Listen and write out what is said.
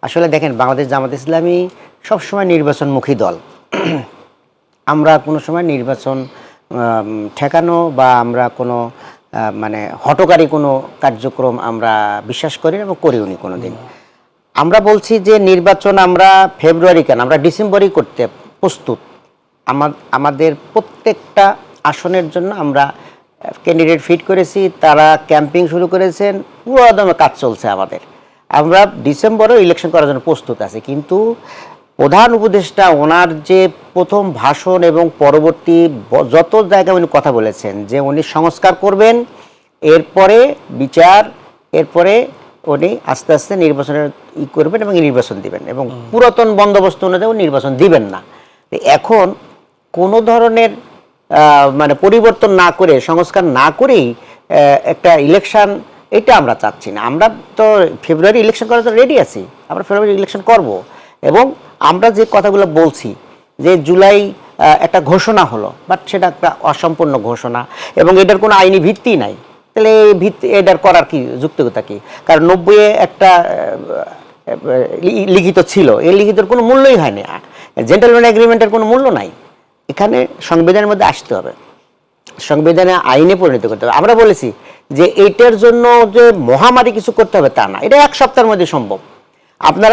আসলে দেখেন বাংলাদেশ জামাত ইসলামী সবসময় নির্বাচনমুখী দল। আমরা কোনো সময় নির্বাচন ঠেকানো বা আমরা কোনো মানে হঠকারী কোনো কার্যক্রম আমরা বিশ্বাস করি না এবং করিওনি কোনোদিন। আমরা বলছি যে নির্বাচন আমরা ফেব্রুয়ারি কেন আমরা ডিসেম্বরেই করতে প্রস্তুত। আমাদের প্রত্যেকটা আসনের জন্য আমরা ক্যান্ডিডেট ফিট করেছি, তারা ক্যাম্পিং শুরু করেছেন, পুরো একদম কাজ চলছে আমাদের। আমরা ডিসেম্বরেও ইলেকশন করার জন্য প্রস্তুত আছি, কিন্তু প্রধান উপদেষ্টা ওনার যে প্রথম ভাষণ এবং পরবর্তী যত জায়গায় উনি কথা বলেছেন যে উনি সংস্কার করবেন, এরপরে বিচার, এরপরে উনি আস্তে আস্তে নির্বাচনের করবেন এবং নির্বাচন দিবেন এবং পুরাতন বন্দোবস্ত অনুযায়ী নির্বাচন দিবেন না। এখন কোনো ধরনের মানে পরিবর্তন না করে, সংস্কার না করেই একটা ইলেকশন, এটা আমরা চাচ্ছি না। আমরা তো ফেব্রুয়ারি ইলেকশন করার জন্য রেডি আছি, আমরা ফেব্রুয়ারি ইলেকশন করব। এবং আমরা যে কথাগুলো বলছি যে জুলাই একটা ঘোষণা হলো, বাট সেটা একটা অসম্পূর্ণ ঘোষণা এবং এটার কোনো আইনি ভিত্তি নাই। তাহলে এই ভিত্তি এটার করার কি যুক্তিকতা কি? কারণ 90-এ একটা লিখিত ছিল, এই লিখিতর কোনো মূল্যই হয়নি, জেন্টলম্যান এগ্রিমেন্টের কোনো মূল্য নাই। এখানে সংবিধানের মধ্যে আসতে হবে, সংবিধানে আইনে পরিণত করতে হবে। আমরা বলেছি যে এইটার জন্য যে মহামারী কিছু করতে হবে তা না, এটা এক সপ্তাহের মধ্যে সম্ভব। আপনারা